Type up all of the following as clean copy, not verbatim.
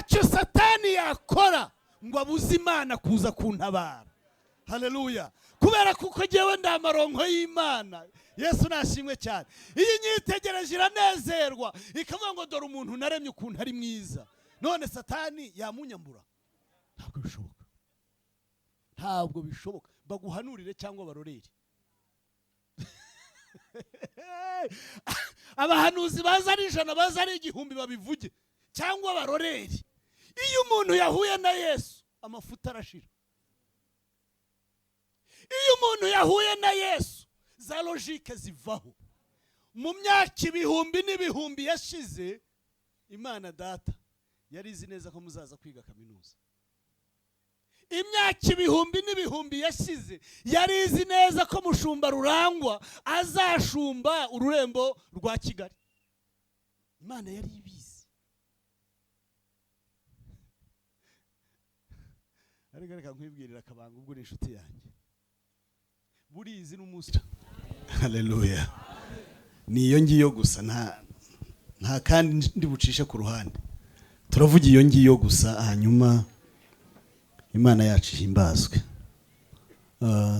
ntacyo satani yakora ngo abuze Imana kuza kuntabara. Haleluya. Kubera kuko jewe ndamaronko y'Imana. Yesu nashimwe cyane. Iyi nyitegereje iranezerwa ikavuga ngo dore umuntu naremye ukuntu ari mwiza. None satani yamunyambura. Ntabwo bishoboka. Ntabwo bishoboka. Baguhanurire cyangwa barorere. Abahanuzi baza ari 100 baza ari 1000 babivuge cyangwa barorere. Iyo umuntu yahuye na Yesu amafuta arashira. Iyo umuntu yahuye na Yesu za logique zivaho. Mu myaka ibihumbi n'ibihumbi yashize Imana data yari izi neza ko muzaza kwiga kaminuza. Imyaka ibihumbi n'ibihumbi yashize yari izi neza ko mushumba Rurangwa azashumba ururembo rwa Kigali. Imana yari ibizi. Ariko reka nkwibwirira akabanga ubwo inshuti yanjye. Burizi n'umunsi. Haleluya. Niyo ngiyo gusa nta kandi ndi bucishe ku ruhande. Turavuga iyo ngiyo gusa hanyuma Imana yacu himbazwe.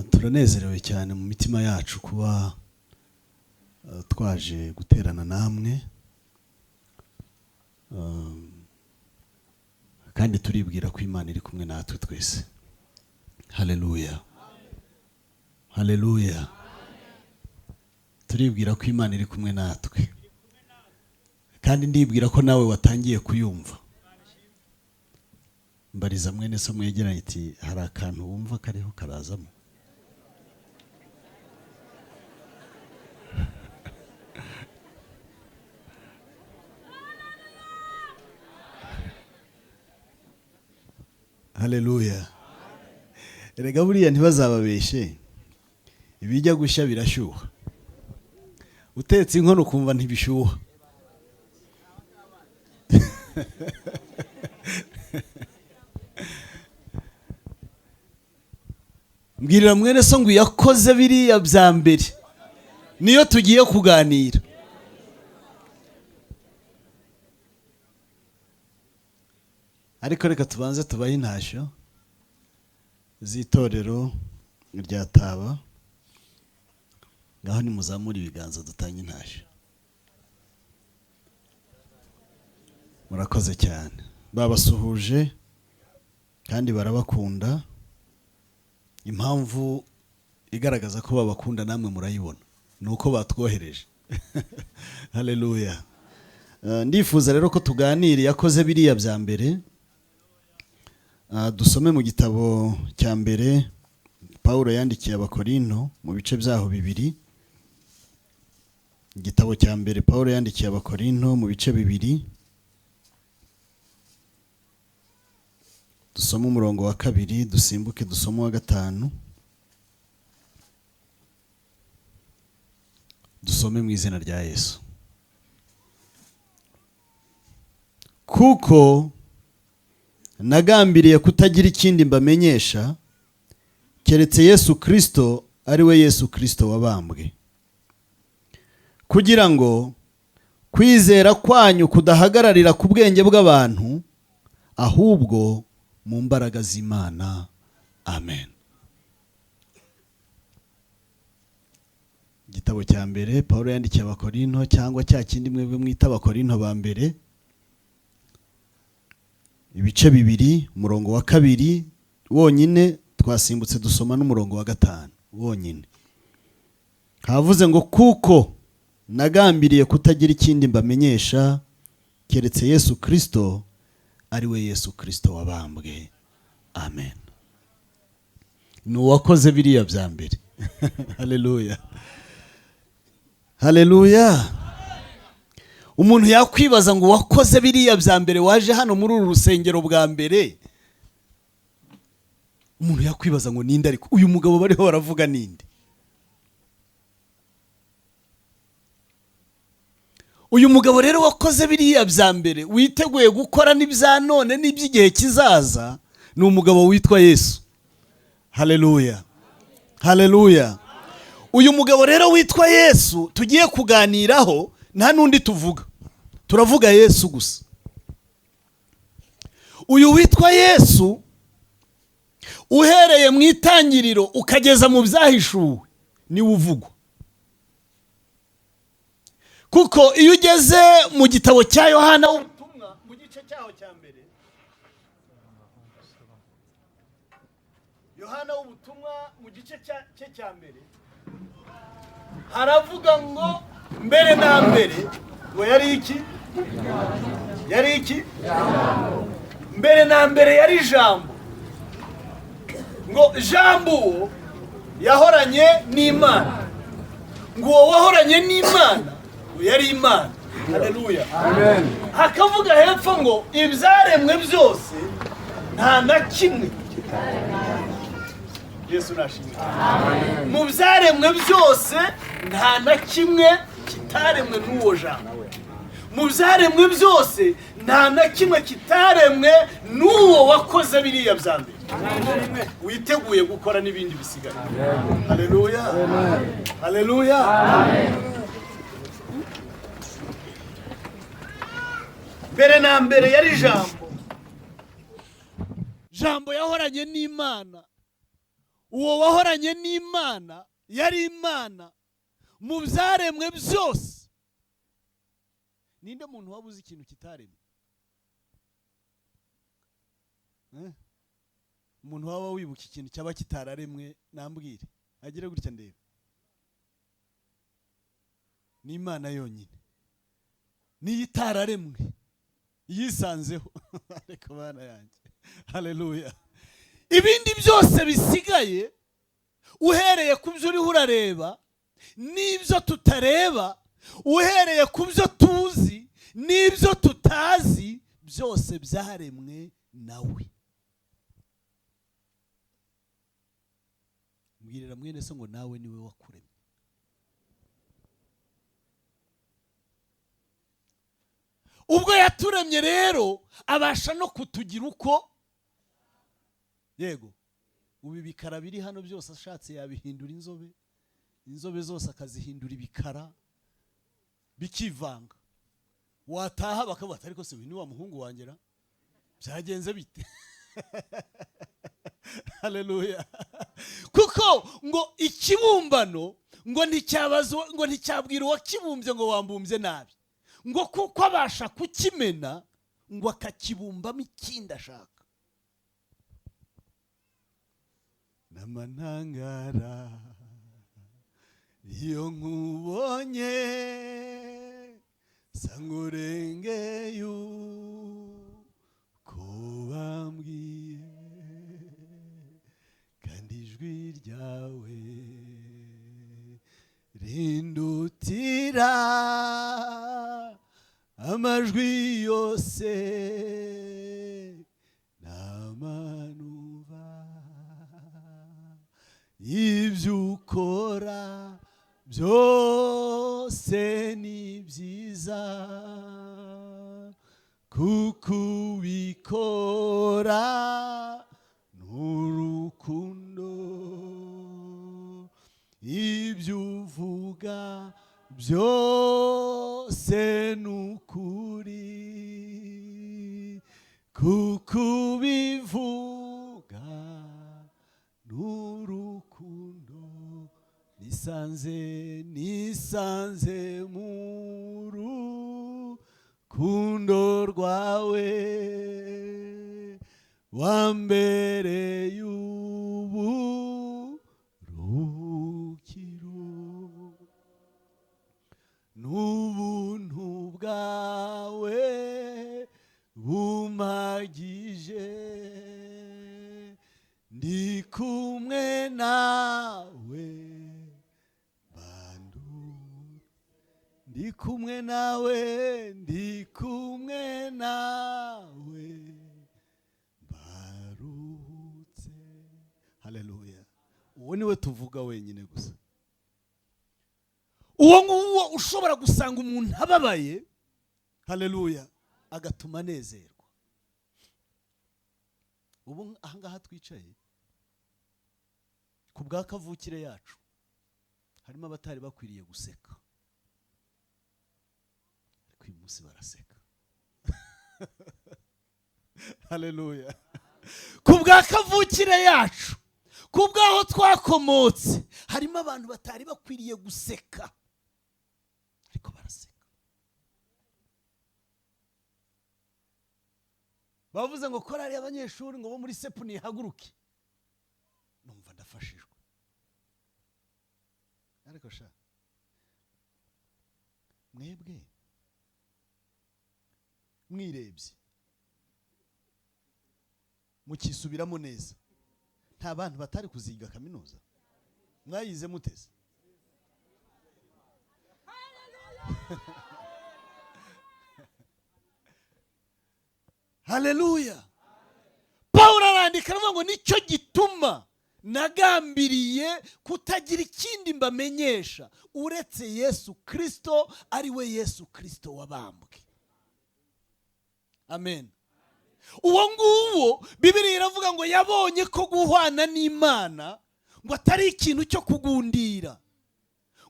Turanezerewe cyane mu mitima yacu kuba twaje guterana namwe. Kandi turibwira ko Imana iri kumwe natwe twese. Haleluya. Haleluya. Turibwira ko Imana iri kumwe natwe. Kandi ndibwira ko nawe watangiye kuyumva. Mbariza mwene so mwegeranye iti hari akantu wumva kariho karazamo. Haleluya. Erega buriya ntibazababeshe. Ibijya gushya birashyuha. Utetse inkono ukumva ntibishyuha. Mbwirira mwene so ngo yakoze biriya bya mbere. Niyo tugiye kuganira. Ariko reka tubanze tubaye intashyo z'itorero rya Taba. Ngaho ni muzamura ibiganza dutanye intashyo. Murakoze cyane. Babasuhuje kandi barabakunda. Impamvu igaragaza ko babakunda namwe murayibona. Nuko batwohereje. Haleluya. Ndifuza rero ko tuganira yakoze biriya bya mbere. Dusome mu gitabo cya mbere Paulo yandikiye abakorinto mu bice byaho 2. Igitabo cya mbere Paulo yandikiye abakorinto mu bice 2. Dusome umurongo wa 2 dusimbuke dusome wa 5. Dusome mu izina rya Yesu. Kuko nagambiriye kutagira ikindi mbamenyesha keretse Yesu Kristo ari we Yesu Kristo wabambwe, kugira ngo kwizera kwanyu kudahagararira ku bwenge bw'abantu ahubwo mu mbaraga z'Imana. Amen. Igitabo cya mbere Paulo yandikiye abakorinto cyangwa cya kindi mwebwe mwita abakorinto ba mbere, ibice 2 umurongo wa 2 wonyine. Twasimbutse dusoma n'umurongo wa 5 wonyine. Havuze ngo kuko nagambiriye kutagira ikindi mbamenyesha keretse Yesu Kristo ari we Yesu Kristo wabambwe. Amen. Nuwakoze biriya bya mbere. Haleluya. Haleluya. Umuntu yakwibaza ngo wakoze biriya bya mbere waje hano muri uru rusengero bwa mbere. Umuntu yakwibaza ngo ninde ariko uyu mugabo bariho baravuga ninde? Uyu mugabo rero wakoze biriya bya mbere witeguye gukora n'ibya none n'iby'igihe kizaza ni umugabo witwa Yesu. Haleluya. Haleluya. Uyu mugabo rero witwa Yesu tugiye kuganiraho nta nundi tuvuga. Turavuga Yesu gusa. uyu witwa Yesu uhereye mu itangiriro ukageza mu byahishuwe niwe uvugwa. Kuko iyo ugeze mu gitabo cya Yohana w'ubutumwa mu gice cyaho cya mbere, Yohana w'ubutumwa mu gice cya mbere haravuga ngo mbere na mbere ngo yari iki? Yari iki? Mbere na mbere yari ijambo. Ngo jambo yahoranye n'Imana. Ngo wahoranye n'Imana yari Imana. Haleluya. Amen. Hakavuga hepfo ngo ibyaremwe byose nta na kimwe. Yesu nashimye. Amen. Mu byaremwe byose nta na kimwe kitaremwe n'uwo jambo. Mu byaremwe byose nta na kimwe kitaremwe n'uwo wakoze biriya bya mbere. Witeguye gukora n'ibindi bisigaye. Haleluya. Haleluya. Mbere na mbere yari jambo. Jambo yahoranye n'Imana. Uwo wahoranye n'Imana yari Imana mu byaremwe byose. Ninde muntu wabuze ikintu kitaremwe? Umuntu waba wibuka ikintu cyaba kitararemwe nambwire. Agire gutya ndebe. Ni Imana yonyine. Ni itararemwe. Yisanzeho. Reka bana yanjye. Haleluya. Ibindi byose bisigaye uhereye ku byo uriho urareba n'ibyo tutareba, uhereye ku byo tuzi n'ibyo tutazi, byose byaremwe nawe. Mbwirira mwene so ngo nawe niwe wakuremye. Ubwo yaturemye rero abasha no kutugira uko. Yego. Ubu ibikara biri hano byose ashatse yabihindura inzobe. Inzobe zose akazihindura ibikara bikivanga. Wataha bakavuga ariko se ni wa muhungu wangera byagenze bite? Haleluya. Kuko ngo ikibumbano ngo nticyabazwa ngo nticyabwira uwakibumbye ngo wambumbye nabi. Ngo kuko abasha kukimena ngo akakibumbamo ikindi ashaka. Namanangara iyo nkubonye sangurenge yuko bambwiye kandi ijwi ryawe rindutira amajwi yose n'amanuva ibyo ukora byose ni byiza kuko ubikora n'urukundo ibyo uvuga byose n'ukuri kuko ubivuga n'urukundo nisanze mu rukundo rwawe wambereye uburuhukiro n'ubuntu bwawe bumpagije ndi kumwe nawe ndi kumwe nawe barutse. Haleluya. Uwo niwe tuvuga wenyine gusa. Uwo nguwo ushobora gusanga umuntu ababaye, haleluya, agatuma anezerwa. Ubu ahangaha twicaye ku bwa kavukire yacu harimo abatari bakwiriye guseka, ariko uyu munsi baraseka. haleluya. Ku bwa kavukire yacu, ku bw'aho twakomotse, harimo abantu batari bakwiriye guseka, ariko baraseka. Bavuze ngo korari y'abanyeshuri ngo bo muri sepu nihaguruke, numva ndafashijwe. Ariko sha mwebwe mwirebye mukisubiramo neza, nta bantu batari kuziga kaminuza mwayize muteze? Haleluya. Paulo arandika ngo nicyo gituma nagambiriye kutagira ikindi mbamenyesha uretse Yesu Kristo, ari we Yesu Kristo wabambwe. Amen. Uwo nguwo Bibiliya iravuga ngo yabonye ko guhwana n'Imana ngo atari ikintu cyo kugundira,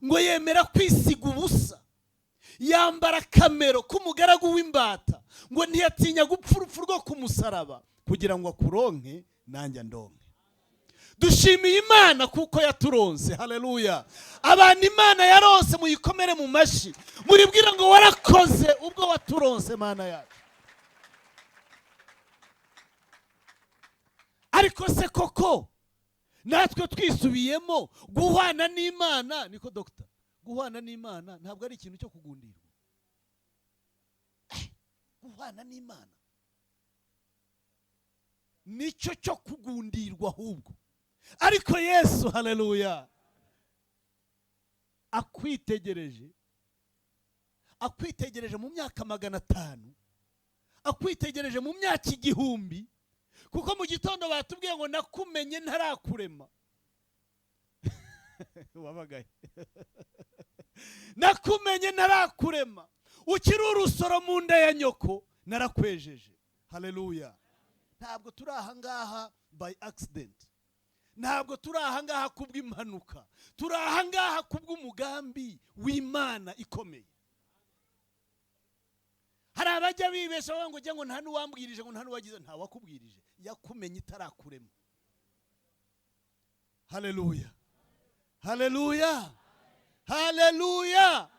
ngo yemera kwisiga ubusa, yambara kamero k'umugaragu w'imbata, ngo ntiyatinya gupfa urupfu rwo kumusaraba kugira ngo akuronke nanjye ndonke. Dushimiye Imana kuko yaturonse. Haleluya. Abantu Imana yaronse muyikomere mu mashi, muribwira ngo warakoze ubwo waturonse Mana yacu. Ariko se koko natwe twisubiyemo guhwana n'Imana, niko Dr. Guhwana n'Imana ntabwo ari ikintu cyo kugundirwa. Guhwana n'Imana nicyo cyo kugundirwa ahubwo. Ariko Yesu, haleluya, akwitegereje mu myaka 500, akwitegereje mu myaka 1000, kuko mu gitondo batubwiye ngo nakumenye ntarakurema. Wabagaye. Nakumenye ntarakurema, ukiri urusoro mu nda ya nyoko narakwejeje. Haleluya. Ntabwo turi aha ngaha by accident, ntabwo turi aha ngaha kubw'impanuka, turi aha ngaha kubw'umugambi w'Imana ikomeye. Hari abajya bibesha ngo njye ngo nta n'uwambwirije, ngo nta n'uwagize. Nta wakubwirije, yakumenye itarakurema. Haleluya. Haleluya. Haleluya.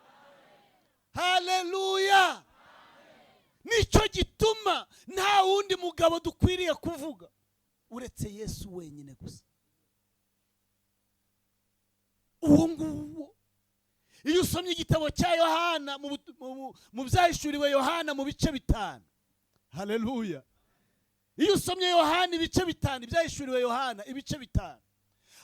Haleluya. Nicyo gituma nta wundi mugabo dukwiriye kuvuga uretse Yesu wenyine gusa. Uwo nguwo iyo usomye igitabo cya Yohana mu byahishuriwe Yohana mu bice 5. Haleluya. Iyo usomye Yohana ibice 5, byahishuriwe Yohana ibice 5,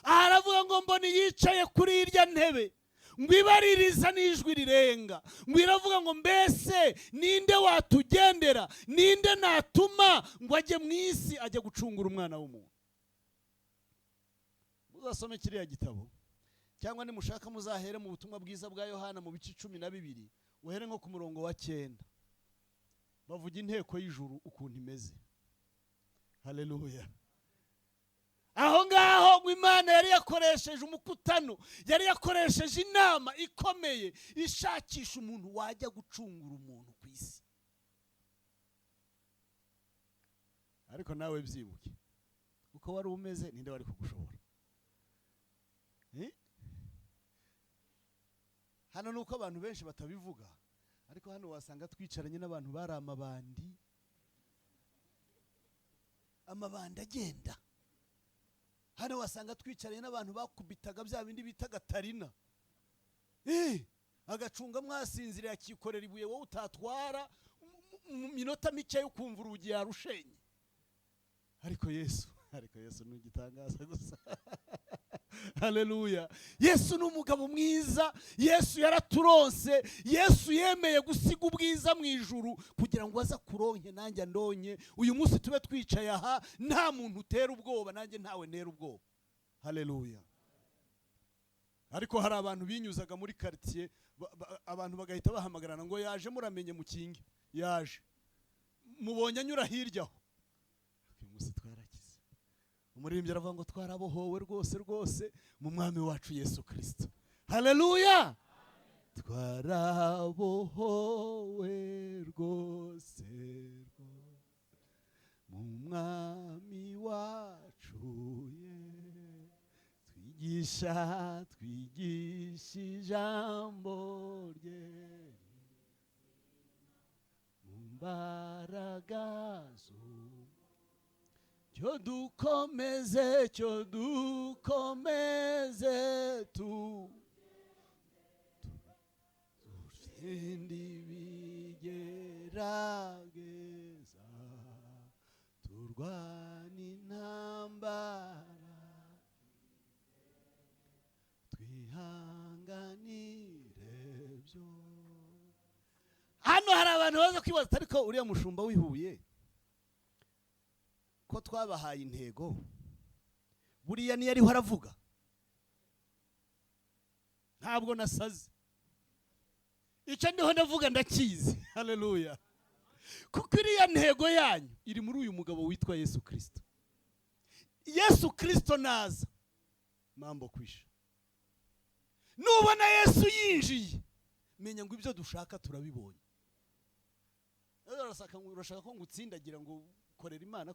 aravuga ngo mboni yicaye kuri irya ntebe, ngo ibaririza n'ijwi rirenga, ngo iravuga ngo mbese ninde watugendera, ninde natuma ngo ajye mu isi ajye gucungura umwana w'umuntu. Muzasome kiriya gitabo, cyangwa nimushaka muzahere mu butumwa bwiza bwa Yohana mu bice 12, uhere nko ku murongo wa 9. Bavuga inteko y'ijuru ukuntu imeze. Haleluya. Aho ngaho ngo Imana yari yakoresheje umukutano, yari yakoresheje inama ikomeye ishakisha umuntu wajya gucungura umuntu ku isi. Ariko nawe byibuke uko wari umeze, ninde wari kugushobora? Hano nuko abantu benshi batabivuga, ariko hano wasanga twicaranye n'abantu bari amabandi agenda. Hano wasanga twicaranye n'abantu bakubitaga bya bindi bita gatarina, agacunga mwasinzira akikorera ibuye wowe utatwara mu minota mike yo kumva urugi yarushenye. Ariko Yesu ni igitangaza gusa. Haleluya. Yesu ni umugabo mwiza, Yesu yaraturonse, Yesu yemeye gusiga ubwiza mu ijuru kugira ngo aza kuronke nanjye ndonye. Uyu munsi tube twicaye aha nta muntu utera ubwoba, nanjye ntawe ntera ubwoba. Haleluya. Ariko hari abantu binyuzaga muri quartier, abantu bagahita bahamagarana ngo yaje muramenye mukinge, yaje mubonye anyura hirya aho. Uyu munsi twarakize. Umuririmbyi aravuga ngo twarabohowe rwose mu mwami wacu Yesu Kristo. Haleluya. Twarabohowe rwose mu mwigisha twigisha ijambo rye mu mbaraga cyo dukomeze turinde ibigerageza turwana intambara twihanganire byo. Hano hari abantu baza kwibaza ariko uriya mushumba wihuye ko twabahaye intego buriya niyo ariho aravuga ntabwo nasaze icyo ndiho ndavuga ndakizi. Haleluya. Kuko iriya ntego yanyu iri muri uyu mugabo witwa Yesu Kristo. Yesu Kristo naza mambo kwisha. Nubona Yesu yinjiye menya ngo ibyo dushaka turabibonye. Urashaka ko ngutsindagira ngo korera Imana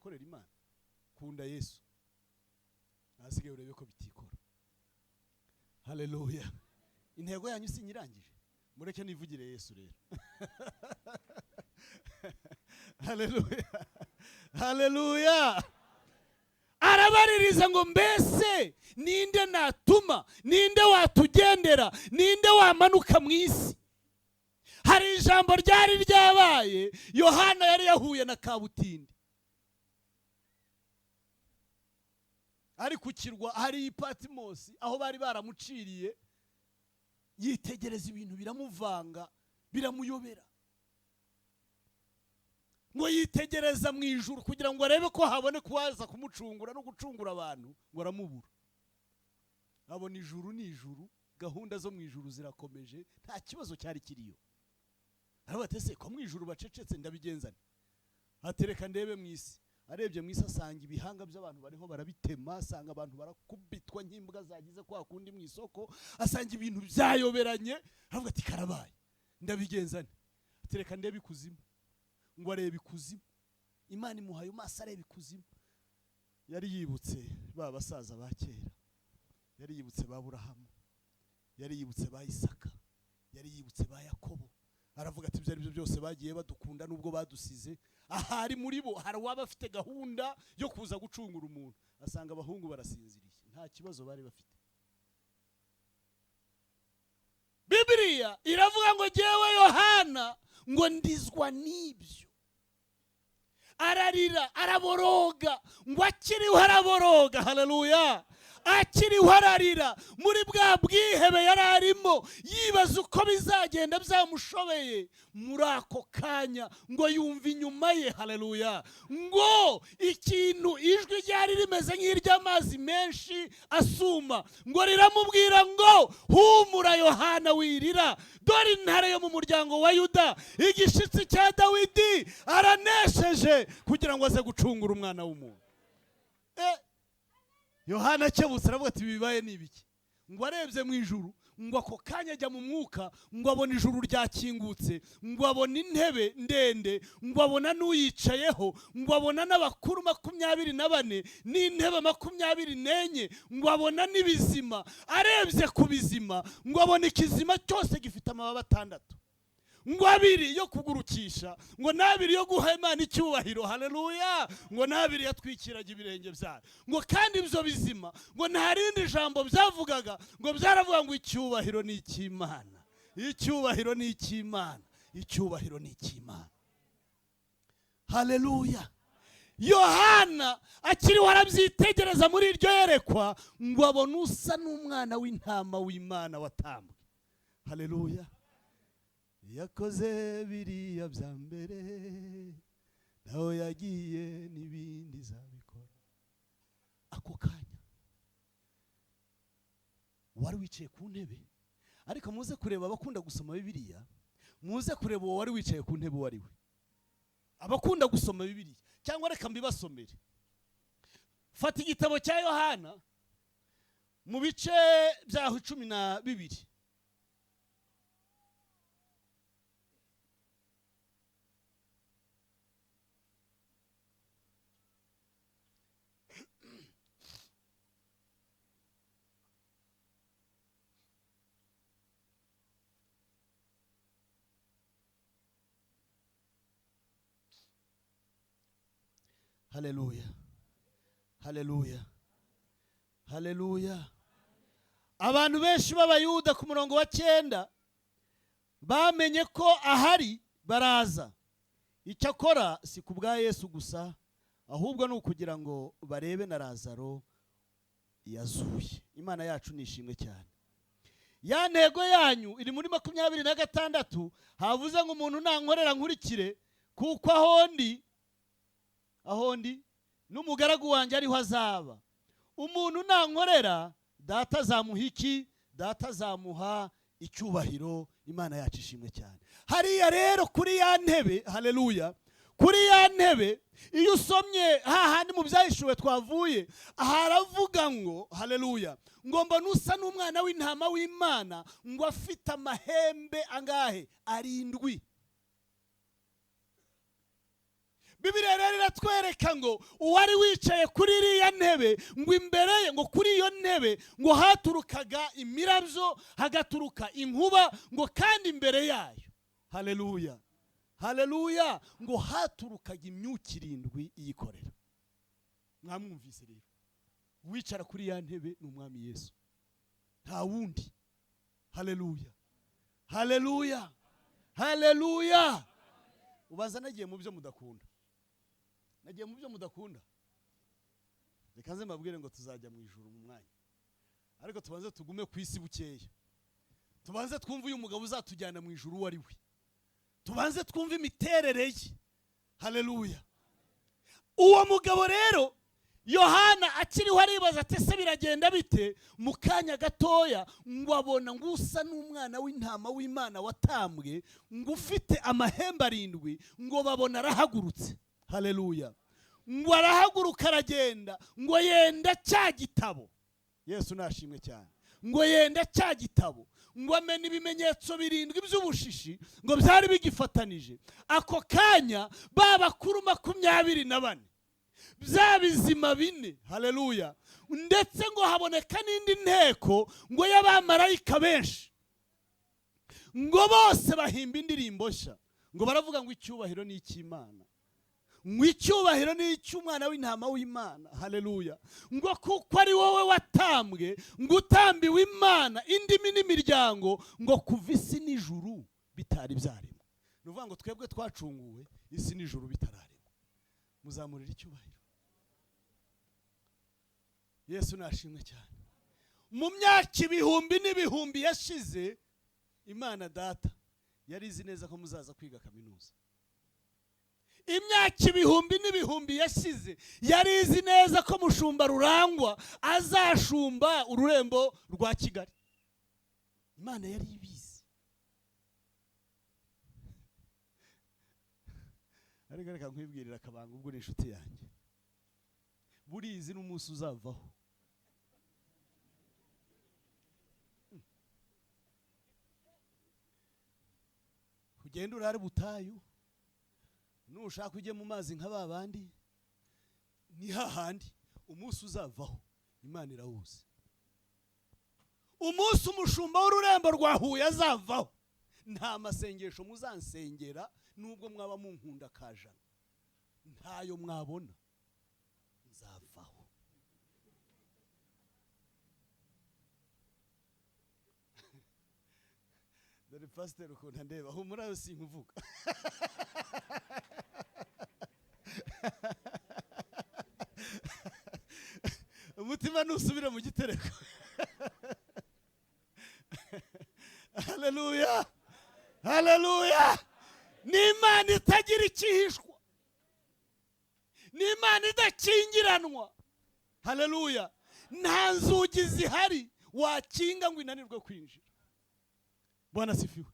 kunda Yesu nasigaye urebe ko bitikora. Haleluya. Intego yanyu sinyirangije mureke nivugire Yesu rero. Haleluya. Haleluya. Arabaririza ngo mbese ninde natuma, ninde watugendera, ninde wamanuka mu isi. Hari ijambo ryari ryabaye Yohana yari yahuye na kabutindi ari kukirwa, hari Patimosi aho bari baramuciriye, yitegereza ibintu biramuvanga biramuyobera, ngo yitegereza mu ijuru kugira ngo arebe ko habone kuwaza kumucungura no gucungura abantu, ngo aramubura. Abona ijuru ni ijuru, gahunda zo mu ijuru zirakomeje, nta kibazo cyari kiriyo. Arabatese ko mu ijuru bacecetse ndabigenzane, atereka ndebe mu isi. Arebye mu isi asanga ibihanga by'abantu bariho barabitema, asanga abantu barakubitwa nk'imbwa zagize kwa kundi mu isoko, asanga ibintu byayoberanye. Aravuga ati karabaye ndabigenzane, atereka ndebe ikuzimu. Ngo arebe ikuzimu, Imana imuhaye amaso arebe ikuzimu. Yari yibutse ba basaza ba kera, yari yibutse ba Aburahamu, yari yibutse ba Isaka, yari yibutse ba Yakobo. Aravuga ati ibyo byose bagiye badukunda nubwo badusize, ahari muri bo hari waba afite gahunda yo kuza gucungura umuntu. Asanga abahungu barasinziriye, nta kibazo bari bafite. Bibiliya iravuga ngo jewe Yohana ngo ndizwa n'ibyo. Ararira, araboroga, ngo akiriho araboroga. Haleluya. Akiriho ararira muri bwa bwihebe yari arimo, yibaza uko bizagenda byamushobeye. Muri ako kanya ngo yumva inyuma ye, haleluya, ngo ikintu, ijwi ryari rimeze nk'iry'amazi menshi asuma, ngo riramubwira ngo humura Yohana wirira, dore intare yo mu muryango wa Yuda, igishitsi cya Dawidi aranesheje kugira ngo aze gucungura umwana w'umuntu. Yohana akebutse aravuga ati bibaye n'ibiki. Ngo arebye mu ijuru, ngo ako kanya ajya mu mwuka, ngo abona ijuru ryakingutse, ngo abona intebe ndende, ngo abona n'uyicayeho, ngo abona n'abakuru 24 n'intebe 24, ngo abona n'ibizima. Arebye ku bizima, ngo abona ikizima cyose gifite amababa 6, ngo 2 yo kugurukisha, ngo 2 yo guha Imana icyubahiro. Haleluya. Ngo 2 yatwikiraga ibirenge byayo. Ngo kandi ibyo bizima ngo nta rindi jambo byavugaga, ngo byaravuga ngo icyubahiro ni icy'Imana, icyubahiro ni icy'Imana, icyubahiro ni icy'Imana. Haleluya. Yohana akiri warabyitegereza muri iryo yerekwa, ngo abona usa n'umwana w'intama w'Imana watambwe. Haleluya. Yakoze biriya bya mbere, nawe yagiye n'ibindi zabikora. Ako kanya wari wicaye ku ntebe, ariko muze kureba abakunda gusoma Bibiliya, muze kureba uwo wari wicaye ku ntebe wari we. Abakunda gusoma Bibiliya, cyangwa reka mbibasomere. Fata igitabo cya Yohana mu bice byaho 12. haleluya, haleluya, haleluya. Abantu benshi b'abayuda ku murongo wa 9 bamenye ko ahari baraza. Icyakora si ku bwa Yesu gusa, ahubwo ni ukugira ngo barebe na Lazaro yazuye. Imana yacu nishimwe cyane. Ya ntego yanyu iri muri 26 havuze ngo umuntu nankorera nkurikire, kuko ahondi n'umugaragu wanjye ariho azaba. Umuntu nankorera, data azamuha iki? Data azamuha icyubahiro. Imana yacu ishimwe cyane. Hariya rero kuri ya ntebe, haleluya, kuri ya ntebe iyo usomye hahandi mu byahishuwe twavuye, haravuga ngo haleluya, ngo mbona usa n'umwana w'intama w'Imana, ngo afite amahembe angahe? 7. Bibiliya rero iratwereka ngo uwari wicaye kuri iriya ntebe, ngo imbere ye, ngo kuri iyo ntebe, ngo haturukaga imirabyo, hagaturuka inkuba, ngo kandi imbere yayo, haleluya, haleluya, ngo haturukaga imyuka 7 iyikorera. Mwamwumvise rero, wicara kuri ya ntebe ni umwami Yesu, nta wundi. Haleluya, haleluya, haleluya. Ubaza nagiye mu byo mudakunda, nagiye mu byo mudakunda. Reka nze mbabwire ngo tuzajya mu ijuru mu mwanya, ariko tubanze tugume ku isi bukeya. Tubanze twumve uyu mugabo uzatujyana mu ijuru wari we, tubanze twumve imiterere ye. Haleluya. Uwo mugabo rero Yohana akiriho aribaza ati se biragenda bite? Mu kanya gatoya ngo abona ngo usa n'umwana w'intama w'Imana watambwe, ngo ufite amahembe 7, ngo babona arahagurutse. Haleluya. Ngo arahaguruka aragenda, ngo yenda cya gitabo. Yesu nashimwe cyane. Ngo yenda cya gitabo, ngo amena ibimenyetso 7 by'ubushishi, ngo byari bigifatanije. Ako kanya babakuru 24 byabizima 4. Haleluya. Ndetse ngo haboneka n'indi nteko ngo y'abamarayika benshi, ngo bose bahimba indirimbo nshya, ngo baravuga ngo icyubahiro ni icy'Imana, ngo icyubahiro ni icy'umwana w'intama w'Imana. Haleluya. Ngo kuko ari wowe watambwe, ngo utambiwe Imana, indimi n'imiryango, ngo kuva isi n'ijuru bitari byarimo. Nuvuga ngo twebwe twacunguwe isi n'ijuru bitararimo. Muzamurira icyubahiro. Yesu nashimwe cyane. Mu myaka ibihumbi n'ibihumbi yashize, Imana data yari izi neza ko muzaza kwiga kaminuza. Imyaka ibihumbi n'ibihumbi yashize, yari izi neza ko mushumba Rurangwa azashumba ururembo rwa Kigali. Imana yari ibizi. Ariko reka nkwibwirira akabanga, ubwo ni inshuti yanjye. Burizi n'umunsi uzavaho. Ugenda urare butayu, nushaka ujye mu mazi nka babandi, ni hahandi umunsi uzavaho. Imana irawuzi. Umunsi umushumba w'ururembo rwa Huye azavaho, nta masengesho muzansengera nubwo mwaba munkunda kajana, ntayo mwabona, nzavaho. Dore pastor ukuntu ndeba, humura sinkuvuga. Umutima nusubira mu gitereko. Haleluya, haleluya. Ni Imana itagira ikihishwa, ni Imana idakingiranwa. Haleluya. Nta nzugi zihari wakinga ngo inanirwe kwinjira. Bwana sifiwe.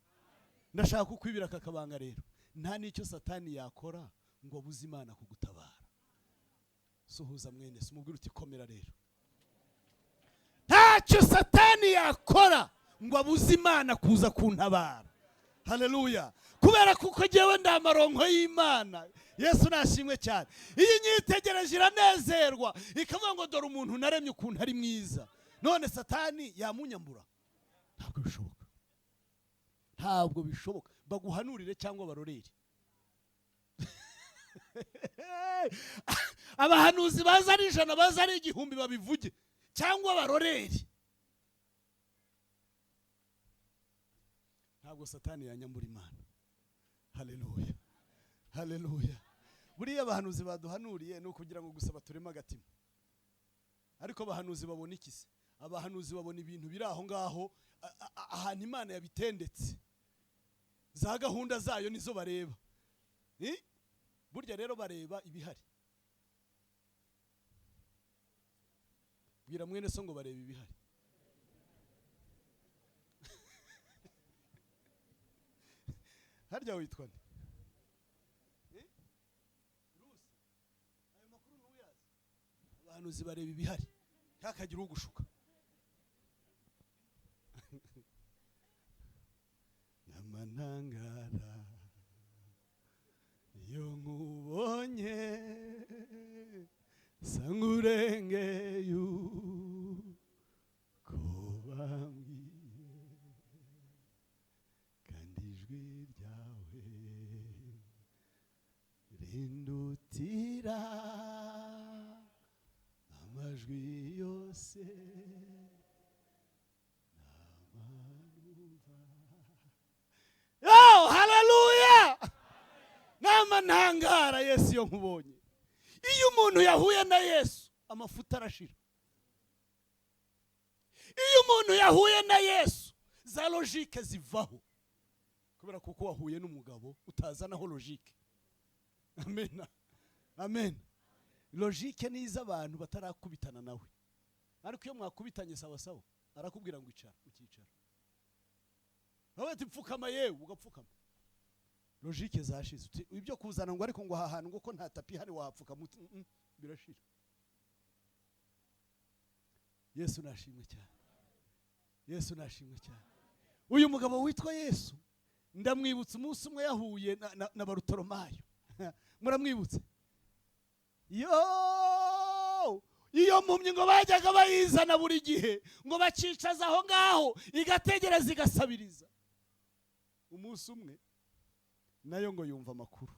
Ndashaka kukwibira kakabanga rero, nta nicyo satani yakora ngo abuze Imana kugutabara. Suhuza mwene se umubwire uti komera rero. Ntacyo satani yakora ngo abuze Imana kuza kuntabara. Haleluya. Kubera kuko jewe ndamaronko y'Imana. Yesu nashimwe cyane. Iyi nyitegereje iranezerwa, ikavuga ngo dore umuntu naremye ukuntu ari mwiza, none satani yamunyambura. Ntabwo bishoboka, ntabwo bishoboka. Baguhanurire cyangwa barorere. abahanuzi baza ari 100 baza ari 1000 babivuge cyangwa baroreri. Ntabwo satani yanyambura Imana. Haleluya, haleluya. Buriya abahanuzi baduhanuriye no kugira ngo gusaba turema agatima, ariko abahanuzi babona ikise. Abahanuzi babona ibintu biri aho ngaho ahantu Imana yabitendetse, za gahunda zayo nizo bareba. Burya rero bareba ibihari. Bwira mwene so ngo bareba ibihari. Harya witwa nde? Ayo makuru ntuyazi. Abahanuzi bareba ibihari, ntakagira ugushuka. Namanangara iyo nkubonye sangurenge yuko bambwiye, kandi ijwi ryawe rindutira amajwi yose. Oh, haleluya! Namanangara Yesu yo nkubonye. Iyo umuntu yahuye na Yesu amafuta arashira. Iyo umuntu yahuye na Yesu za logique zivaho, kubera kuko wahuye n'umugabo utazanaho logique. Amen, amen. Logique ni iz'abantu batarakubitana nawe, ariko iyo mwakubitanye sawa sawa arakubwira ngo icara, ukicara. Nawe tipfukama yewe ugapfukama. Logique zashize. Ibyo kuzana ngo ariko ngo hahantu ngo ko nta tapi hari wapfukama birashira. Yesu nashimwe cyane. Yesu nashimwe cyane. Uyu mugabo witwa Yesu ndamwibutsa umunsi umwe yahuye na Barutolomayo. Muramwibutse? Iyo mpumyi ngo bajyaga bayizana buri gihe ngo bacicaza aho ngaho igategereza igasabiriza. Umunsi umwe nayo ngo yumva amakuru.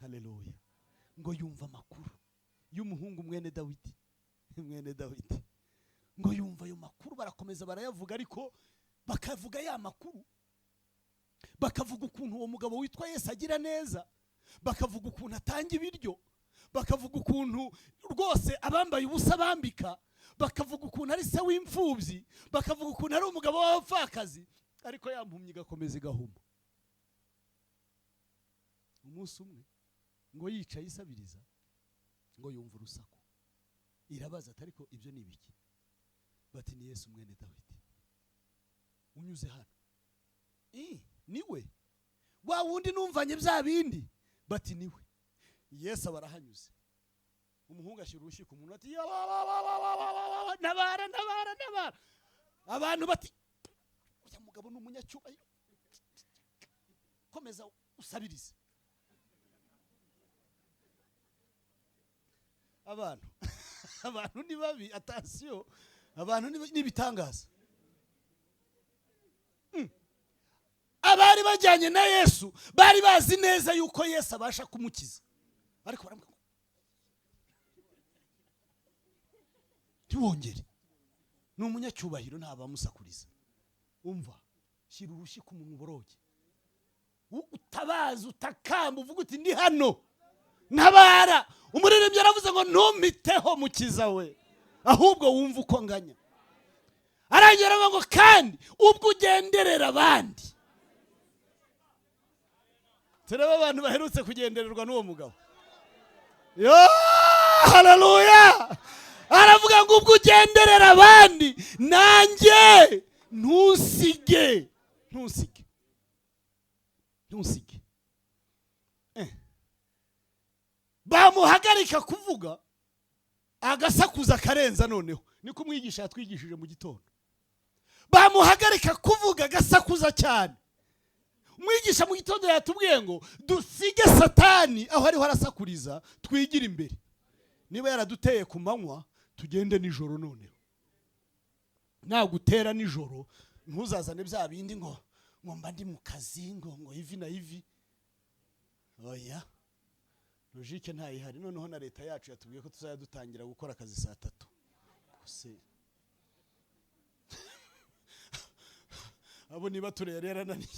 Haleluya. Ngo yumva amakuru y'umuhungu mwene Dawidi. Mwene Dawidi ngo yumva ayo makuru, barakomeza barayavuga, ariko bakavuga ya makuru, bakavuga ukuntu uwo mugabo witwa Yesu agira neza, bakavuga ukuntu atanga ibiryo, bakavuga ukuntu rwose abambaye ubusa bambika, bakavuga ukuntu ari se w'imfubyi, bakavuga ukuntu ari umugabo w'abapfakazi, ariko yampumye igakomeza igahuma. Umunsi umwe ngo yicaye isabiriza ngo yumva urusaku, irabaza ati ariko ibyo ni ibiki? Bati ni Yesu mwene Dawidi unyuze hano. Niwe wa wundi numvanye bya bindi? Bati niwe. Yesu abarahanyuze. Umuhungu ashira urushyi ku muntu ati nabara nabara nabara. Abantu bati uya mugabo n'umunyacyubahiro, komeza usabirize. Abantu ni babi, attention. Abantu ni bitangaza. Abari bajyanye na Yesu bari bazi neza yuko Yesu abasha kumukiza, ariko baramubwira ntiwongere, ni umunyacyubahiro ntabamusakuriza. Umva, shyira urushyi ku muntu uboroge, utabaza utakamba uvuga uti ndi hano ntabara. Umuririmbyi yaravuze ngo ntumiteho mukiza we, ahubwo wumva uko nganya. Arangira ngo kandi ubwo ugenderera abandi. Tureba abantu baherutse kugendererwa n'uwo mugabo. Haleluya. Aravuga ngo ubwo ugenderera abandi nanjye ntusige. Bamuhagarika kuvuga agasakuza karenza. Noneho niko umwigisha yatwigishije mu gitondo. Bamuhagarika kuvuga agasakuza cyane. Umwigisha mu gitondo yatubwiye ngo dusige satani aho ariho arasakuriza, twigira imbere. Niba yaraduteye ku manywa tugende nijoro. Noneho nagutera nijoro ntuzazane bya bindi ngo mba ndi mu kazi ngo ivi na ivi. Oya, logike ntayihari. Noneho na leta yacu yatubwiye ko tuzajya dutangira gukora akazi saa 3 gusa abo niba turerera naniye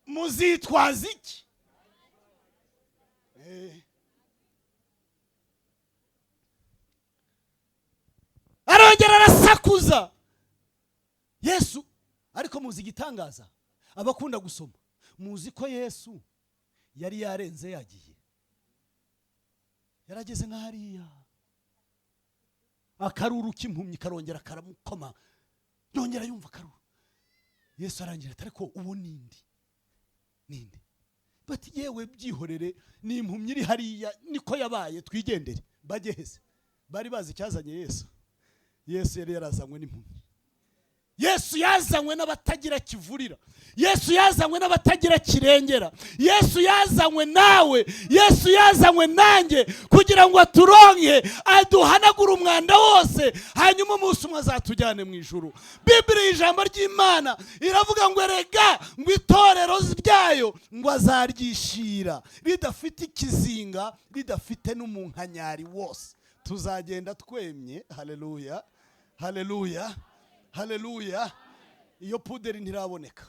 muzitwaza iki? Arongera arasakuza Yesu. Ariko muzi igitangaza, abakunda gusoma muzi ko Yesu yari yarenze yagiye, yarageze nk'ahariya akaruru k'impumyi karongera karamukoma, yongera yumva akaruru. Yesu arangira ati ariko ubu ninde bati yewe byihorere, ni impumyi iri hariya, niko yabaye, twigendere. Bageheze bari bazi cyazanye Yesu. Yesu yari yarazanywe n'impumyi. Yesu yazanywe n'abatagira kivurira. Yesu yazanywe n'abatagira kirengera. Yesu yazanywe nawe, Yesu yazanywe nanjye kugira ngo aturonke, aduhanagure umwanda wose, hanyuma umunsi umwe azatujyane mu ijuru. Biblia ijambo ry'Imana iravuga ngo reka ngo itorero ryayo ngo azaryishira ridafite ikizinga, ridafite n'umunkanyari wose. Tuzagenda twemye. Haleluya, haleluya, haleluya. Iyo puderi ntiraboneka,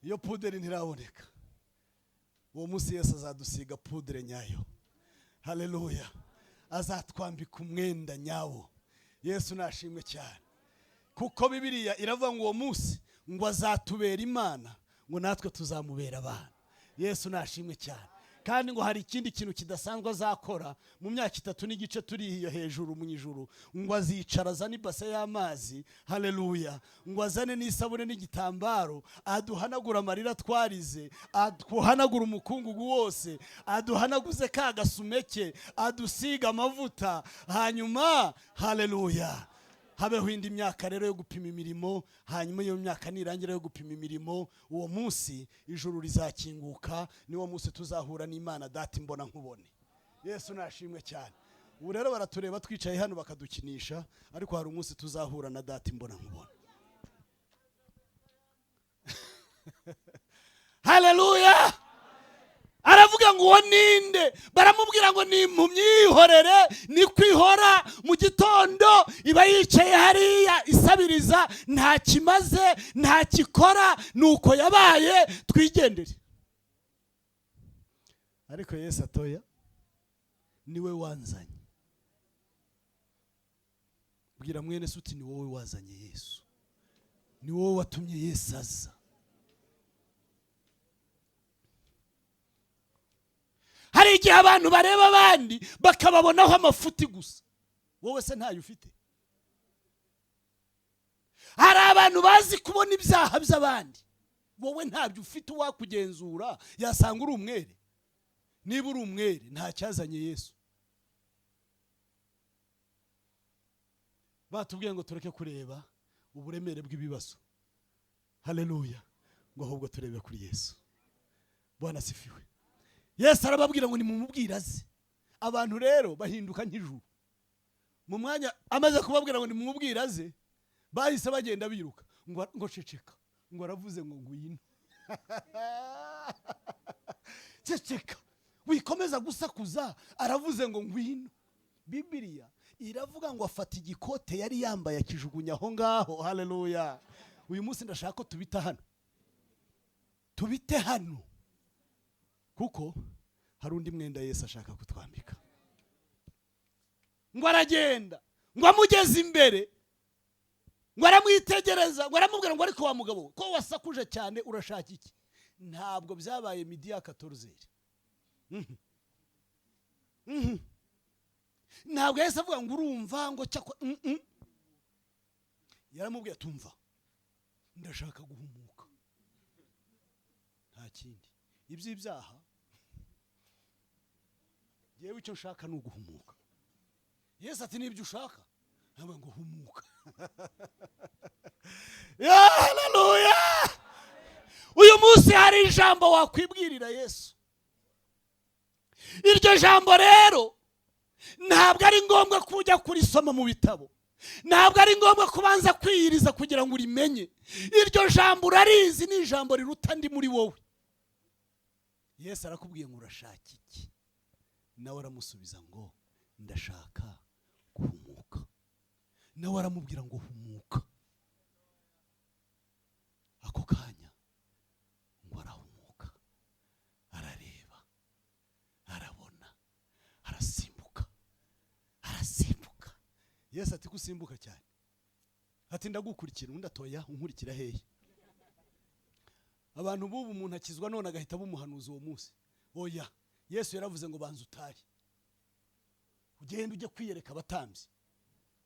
iyo puderi ntiraboneka, uwo munsi Yesu azadusiga pudere nyayo. Haleluya, azatwambika umwenda nyawo. Yesu nashimwe cyane, kuko Bibiliya iravuga ngo uwo munsi ngo azatubera Imana, ngo natwe tuzamubera abana. Yesu nashimwe cyane. Kandi ngo hari ikindi kintu kidasanzwe azakora mu myaka 3 n'igice turi iyo hejuru mu ijuru, ngo azicara azane ibase y'amazi. Haleluya, ngo azane n'isabune n'igitambaro, aduhanagura amarira twarize, aduhanagura umukungugu wose, aduhanaguze ka gasumeke, adusiga amavuta. Hanyuma haleluya, habeho indi myaka rero yo gupima imirimo. Hanyuma iyo myaka nirangira yo gupima imirimo, uwo munsi ijuru rizakinguka, niwo munsi tuzahura n'Imana data imbona nkubone. Yesu nashimwe cyane. Ubu rero baratureba twicaye hano bakadukinisha, ariko hari umunsi tuzahura na data imbona nkubone. Haleluya. Aravuga ngo uwo ninde? Baramubwira ngo ni impumyi yihorere, ni kwihora mu gitondo iba yicaye hariya isabiriza, nta kimaze, nta kikora, nuko yabaye, twigendere. Ariko Yesu atoya, niwe wanzanye. Bwira mwene suti ni wowe wazanye Yesu, ni wowe watumye Yesu aza. Hari igihe abantu bareba abandi bakababonaho amafuti gusa, wowe se ntayo ufite. Hari abantu bazi kubona ibyaha by'abandi, wowe ntabyo ufite. Uwakugenzura yasanga uri umwere. Niba uri umwere, nta cyazanye Yesu. Batubwiye ngo tureke kureba uburemere bw'ibibazo. Haleluya, ngo ahubwo turebe kuri Yesu. Bwana sifiwe. Yesu arababwira ngo nimumubwiraze. Abantu rero bahinduka nk'ijuru. Mu mwanya amaze kubabwira ngo nimumubwiraze, bahise bagenda biruka ngo ceceka, ngo aravuze ngo ngwino. Ceceka, wikomeza gusakuza, aravuze ngo ngwino. Bibiliya iravuga ngo afata igikote yari yambaye akijugunya aho ngaho. Haleluya. Uyu munsi ndashaka ko tubita hano, tubite hano, kuko hari undi mwenda Yesu ashaka kutwambika. Ngo aragenda, ngo amugeze imbere, ngo aramwitegereza, ngo aramubwira ngo ariko wa mugabo ko wasakuje cyane urashaka iki? Ntabwo byabaye midi ya 14. Ntabwo Yesu avuga ngo urumva ngo cyakwa. Yaramubwiye tumva, ndashaka guhumuka, nta kindi. Iby'ibyaha yewe icyo nshaka ni uguhumuka. Yesu ati nibyo ushaka, ntabwo ngo humuka. Haleluya. Uyu munsi hari ijambo wakwibwirira Yesu. Iryo jambo rero ntabwo ari ngombwa kujya kurisoma mu bitabo. ntabwo ari ngombwa kubanza kwiyiriza kugira ngo urimenye. Iryo jambo urarizi, ni ijambo riruta ndi muri wowe. Yesu arakubwiye ngo urashaka iki? Nawe aramusubiza ngo ndashaka guhumuka. Nawe aramubwira ngo humuka. Ako kanya ngo arahumuka, arareba, arabona, arasimbuka. Yesu ati kusimbuka cyane. Ati ndagukurikira. Undi atoya unkurikira hehe? Abantu bubu umuntu akizwa none agahita bumuhanuza uwo munsi. Oya, Yesu yaravuze ngo banza utari, ugende ujye kwiyereka abatambyi,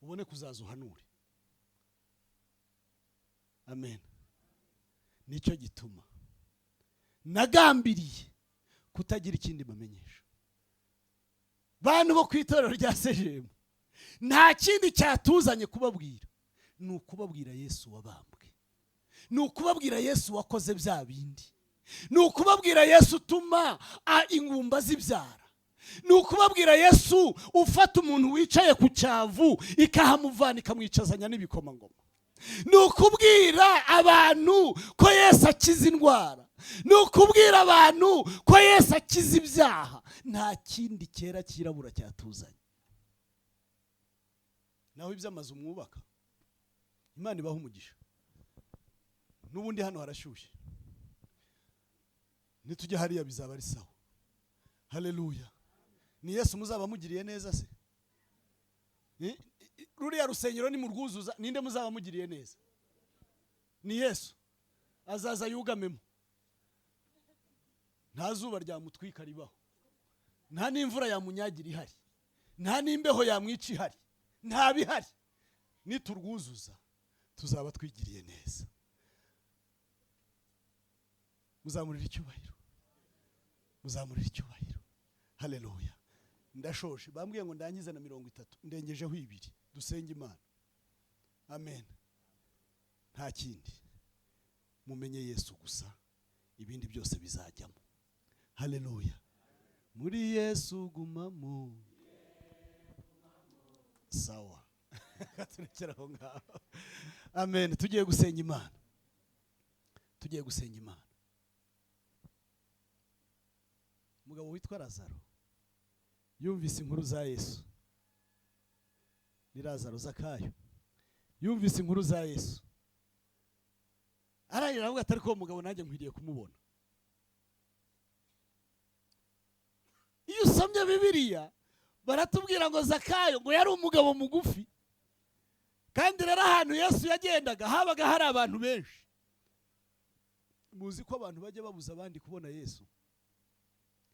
ubone kuzaza uhanure. Amen. Nicyo gituma nagambiriye kutagira ikindi bamenyesha bantu bo kwitorero rya Segem. Nta kindi cyatuzanye kubabwira, ni ukubabwira Yesu wabambwe, ni ukubabwira Yesu wakoze bya bindi, ni ukubabwira Yesu utuma ingumba zibyara, ni ukubabwira Yesu ufata umuntu wicaye ku cyavu ikahamuvana ikamwicazanya n'ibikomangoma, ni ukubwira abantu ko Yesu akiza indwara, ni ukubwira abantu ko Yesu akiza ibyaha. Nta kindi cyera kirabura cyatuzanye. Naho iby'amazu mwubaka, Imana ibaha umugisha. N'ubundi hano harashyushye, nitujya hariya bizaba ari sawa. Haleluya. Ni Yesu muzaba mugiriye neza se? Ruriya rusengero ni murwuzuza, ninde muzaba mugiriye neza? Ni Yesu. Azaza yugamemo, nta zuba ryamutwika ribaho, nta n'imvura yamunyagira ihari, nta n'imbeho yamwica ihari, nta bihari. Niturwuzuza tuzaba twigiriye neza. Muzamurira icyubahiro, muzamurira icyubahiro. Haleluya. Ndashoje, bambwiye ngo ndangize na 30, ndengejeho 2. Dusenge Imana. Amen. Nta kindi, mumenye Yesu gusa, ibindi byose bizajyamo. Haleluya. Muri Yesu gumamo. Sawa. Katurekeraho ngaho. Amen. Tugiye gusenga Imana, tugiye gusenga Imana. Umugabo witwa Lazaro yumvise inkuru za Yesu. Ni Lazaro Zakayo yumvise inkuru za Yesu, arayira avuga atari ko umugabo nanjye nkwiriye kumubona. Iyo usomye Bibiliya baratubwira ngo Zakayo ngo yari umugabo mugufi, kandi rero ahantu Yesu yagendaga habaga hari abantu benshi. Muzi ko abantu bajya babuza abandi kubona Yesu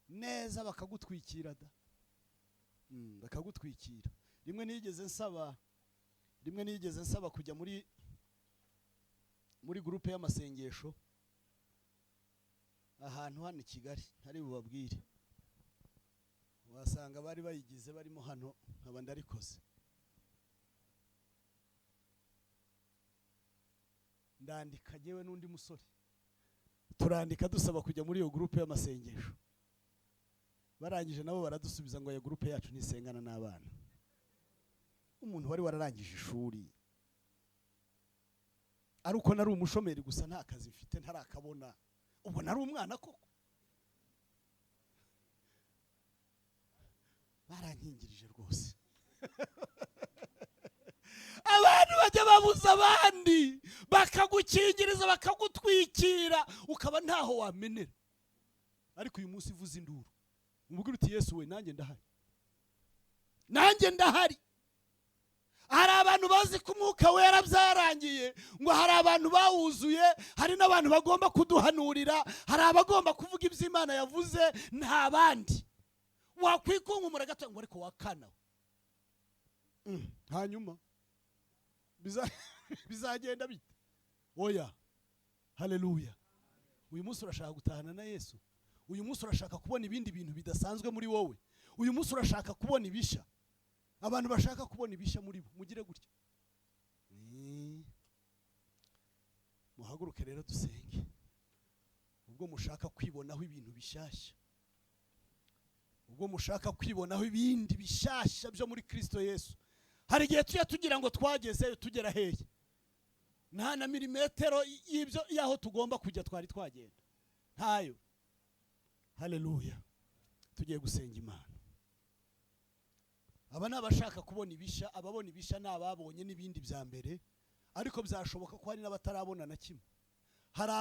neza, bakagutwikira da, bakagutwikira. Rimwe nigeze nsaba kujya muri groupe y'amasengesho ahantu hano i Kigali, ntari bubabwire. Wasanga bari bayigize barimo hano, nkaba ndarikoze. Ndandika jewe n'undi musore, turandika dusaba kujya muri iyo groupe y'amasengesho. Barangije nabo baradusubiza ngo ya groupe yacu nisengana n'abana. Umuntu wari wararangije ishuri, ari uko nari umushomeri gusa, nta kazi mfite, ntarakabona. Ubwo nari umwana koko. Barankingirije rwose. Abantu bajya babuza abandi, bakagukingiriza, bakagutwikira, ukaba ntaho wamenera. Ariko uyu munsi uvuze induru, umubwira uti Yesu we, nanjye ndahari, nanjye ndahari. Hari abantu bazi ko Umwuka Wera byarangiye, ngo hari abantu bawuzuye, hari n'abantu bagomba kuduhanurira, hari abagomba kuvuga ibyo Imana yavuze, nta bandi. Wakwikunkumura gato ngo ariko wakana, hanyuma bizagenda bite? Oya. Haleluya. Uyu munsi urashaka gutahana na Yesu. Uyu munsi urashaka kubona ibindi bintu bidasanzwe muri wowe. Uyu munsi urashaka kubona ibisha. Abantu bashaka kubona ibisha muri bo, mugire gutya. Muhaguruke rero dusenge. Ubwo mushaka kwibonaho ibintu bishyashya, ubwo mushaka kwibonaho ibindi bishyashya byo muri Kristo Yesu, hari igihe tujya tugira ngo twagezeyo tugera hehe, nta na milimetero y'ibyo yaho tugomba kujya twari twagenda ntayo. Haleluya. Tugiye gusenga Imana. Aba nabashaka kubona ibisha, ababona ibisha nababonye n'ibindi bya mbere, ariko byashoboka ko hari n'abatarabona na kimwe. Hari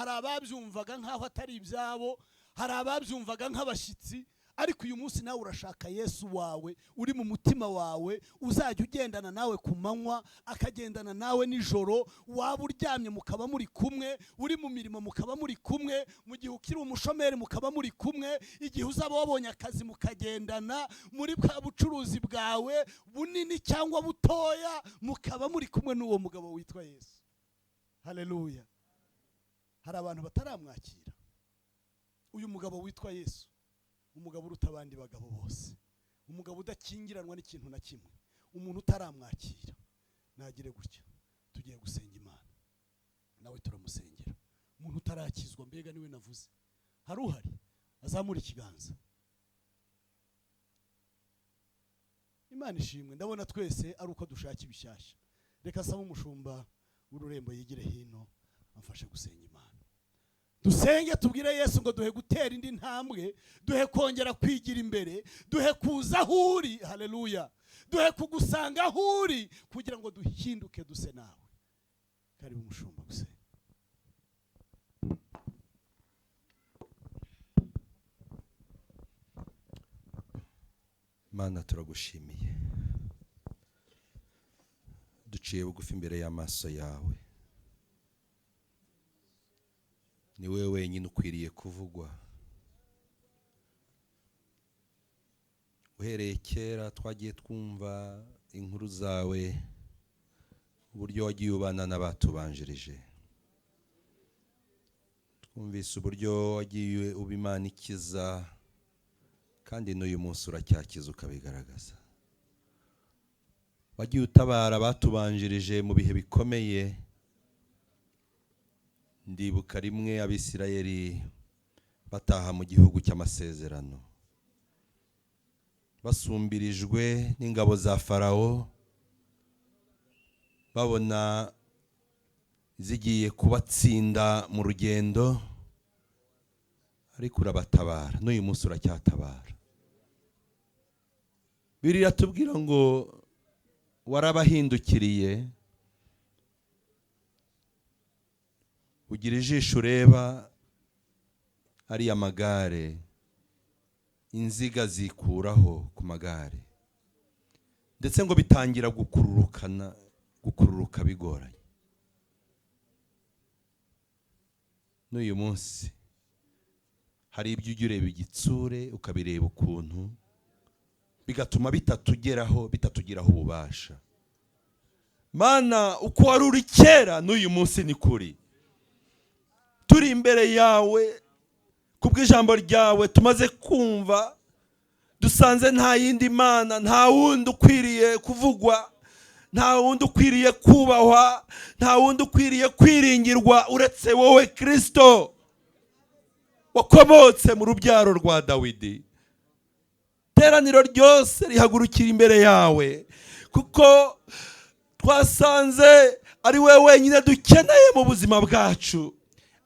ababyumvaga nkaho atari ibyabo, hari ababyumvaga nk'abashitsi, ariko uyu munsi nawe urashaka Yesu wawe uri mu mutima wawe, uzajya ugendana nawe ku manywa, akagendana nawe nijoro, waba uryamye mukaba muri kumwe, uri mu mirimo mukaba muri kumwe, mu gihe ukiri umushomeri mukaba muri kumwe, igihe uzaba wabonye akazi mukagendana, muri bwa bucuruzi bwawe bunini cyangwa butoya mukaba muri kumwe n'uwo mugabo witwa Yesu. Haleluya. Hari abantu bataramwakira uyu mugabo witwa Yesu, umugabo uruta abandi bagabo bose, umugabo udakingiranwa n'ikintu na kimwe, umuntu utaramwakira. Nagire gutya, tugiye gusenga Imana, nawe turamusengera. Umuntu utarakizwa, mbega niwe navuze, hari uhari azamura ikiganza. Imana ishimwe. Ndabona twese ari uko dushaka ibishyashya. Reka saba umushumba w'ururembo yigire hino amfashe gusenga Imana. Dusenge tubwire Yesu ngo duhe gutera indi ntambwe, duhe kongera kwigira imbere, duhe kuza aho uri. Haleluya. Duhe kugusanga aho uri kugira ngo duhinduke duse nawe. Karibu umushumba gusenga. Mana turagushimiye, duciye bugufi imbere y'amaso yawe. Ni wewe wenyine ukwiriye kuvugwa. Uhereye kera twagiye twumva inkuru zawe, uburyo wagiye ubana n'abatubanjirije. Twumvise uburyo wagiye uba Imana ikiza, kandi n'uyu munsi uracyakiza ukabigaragaza. Wagiye utabara abatubanjirije mu bihe bikomeye. Ndibuka rimwe Abisirayeli bataha mu gihugu cy'amasezerano, basumbirijwe n'ingabo za Farawo, babona zigiye kubatsinda mu rugendo, ariko urabatabara. N'uyu munsi uracyatabara. Bibiliya tubwira ngo warabahindukiriye, ugira ijisho ureba ariya magare, inziga zikuraho ku magare, ndetse ngo bitangira gukururuka bigoranye. N'uyu munsi hari ibyo ujya ureba igitsure ukabireba ukuntu, bigatuma bitatugeraho ububasha. Mana, uko wari uri kera n'uyu munsi ni kuri. Turi imbere yawe kubw'ijambo ryawe tumaze kumva, dusanze nta yindi Mana, nta wundi ukwiriye kuvugwa, nta wundi ukwiriye kubahwa, nta wundi ukwiriye kwiringirwa uretse wowe Kristo, wakomotse mu rubyaro rwa Dawidi. Teraniro ryose rihagurukira imbere yawe, kuko twasanze ari wewe wenyine dukeneye mu buzima bwacu.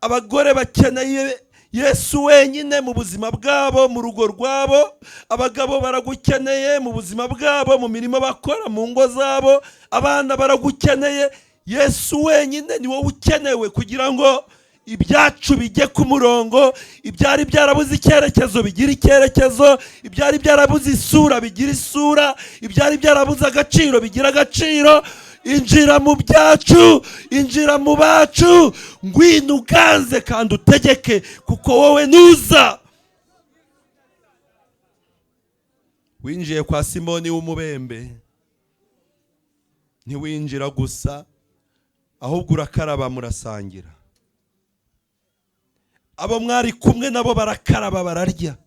Abagore bakeneye Yesu wenyine mu buzima bwabo, mu rugo rwabo. Abagabo baragukeneye mu buzima bwabo, mu mirimo bakora mu ngo zabo. Abana baragukeneye. Yesu wenyine ni wowe ukenewe kugira ngo ibyacu bijye ku murongo, ibyari byarabuze icyerekezo bigira icyerekezo, ibyari byarabuze isura bigira isura, ibyari byarabuze agaciro bigira agaciro. Injira mu byacu, injira mu bacu, ngwino uganze kandi utegeke, kuko wowe nuza. Winjiye kwa Simoni w'umubembe, ntiwinjira gusa, ahubwo urakaraba murasangira. Abo mwari kumwe nabo barakaraba bararya.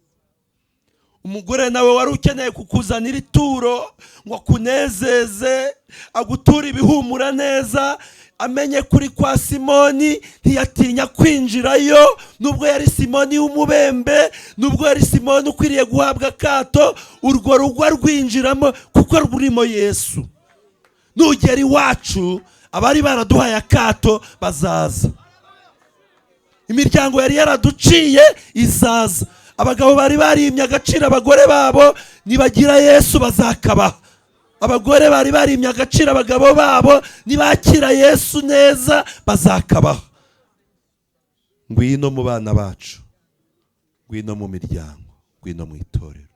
Umugore nawe wari ukeneye kukuzanira ituro ngo akunezeze, agutura ibihumura neza, amenye kuri kwa Simoni ntiyatinya kwinjirayo, nubwo yari Simoni w'umubembe, nubwo yari Simoni ukwiriye guhabwa akato, urwo rugo rwinjiramo kuko rurimo Yesu. Nugera iwacu abari baraduhaye akato bazaza, imiryango yari yaraduciye izaza, abagabo bari barimye agaciro abagore babo nibagira Yesu bazakabaha, abagore bari barimye agaciro abagabo babo nibakira Yesu neza bazakabaha. Ngwino mu bana bacu, ngwino mu miryango, ngwino mu itorero.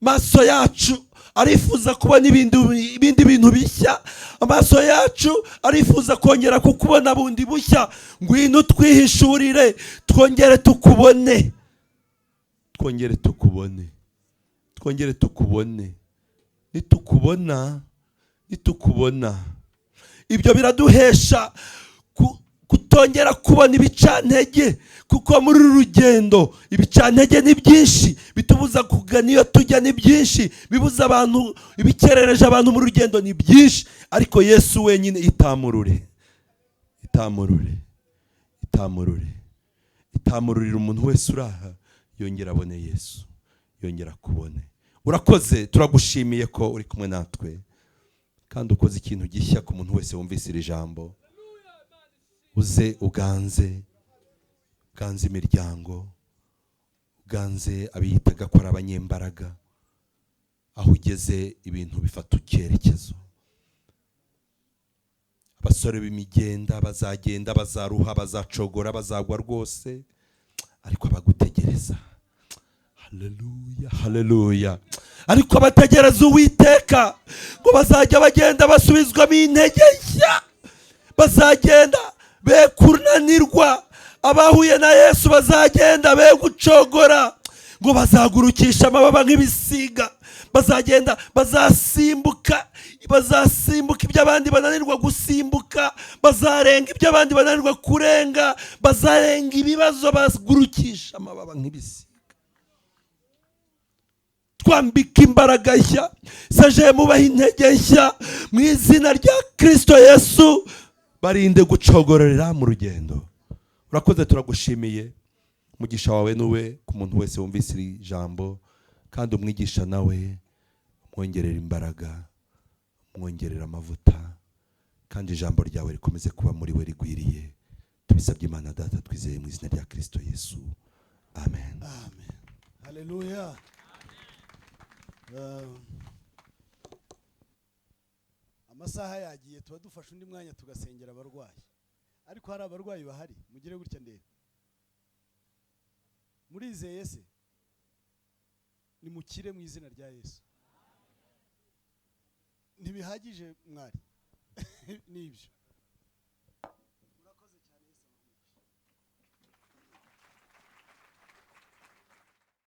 Maso yacu arifuza kubona ibindi bintu bishya, amaso yacu arifuza kongera kukubona bundi bushya. Ngwino twihishurire, twongere tukubone, twongere tukubone, twongere tukubone. Nitukubona ibyo biraduhesha kutongera kubona ibicantege, kuko muri uru rugendo ibicantege ni byinshi, bitubuza kugana iyo tujya ni byinshi, bibuza abantu, ibikerereje abantu mu rugendo ni byinshi. Ariko Yesu wenyine itamururira umuntu wese uraha, yongera abone Yesu, yongera kubone. Urakoze, turagushimiye ko uri kumwe natwe kandi ukoze ikintu gishya ku muntu wese wumvise iri jambo. Uze uganze imiryango, uganze abiyitaga ko ari abanyembaraga, aho ugeze ibintu bifata icyerekezo. Abasore b'imigenda bazagenda, bazaruha, bazacogora, bazagwa rwose, ariko abagutegereza, haleluya, haleluya, ariko abategereza Uwiteka ngo bazajya bagenda basubizwamo intege nshya, bazagenda be kunanirwa. Abahuye na Yesu bazagenda be gucogora, ngo bazagurukisha amababa nk'ibisiga, bazagenda bazasimbuka ibyo abandi bananirwa gusimbuka, bazarenga ibyo abandi bananirwa kurenga, bazarenga ibibazo bagurukisha amababa nk'ibisiga. Twambika imbaraga nshya, saje mubaha intege nshya mu izina rya Kristo Yesu, barinde gucogorera mu rugendo. Urakoze, turagushimiye. Umugisha wawe nuwe ku muntu wese wumvise iri jambo, kandi umwigisha nawe mwongerera imbaraga, mwongerera amavuta, kandi ijambo ryawe rikomeze kuba muri we rigwiriye. Tubisabye Imana Data, twizeye mu izina rya Kristo Yesu, amen. Amen. Haleluya. Amasaha yagiye, tuba dufashe undi mwanya tugasengera abarwayi, ariko hari abarwayi bahari, mugire gutya ndebe. Murizeye se? Nimukire mu izina rya Yesu. Ntibihagije mwari? Nibyo.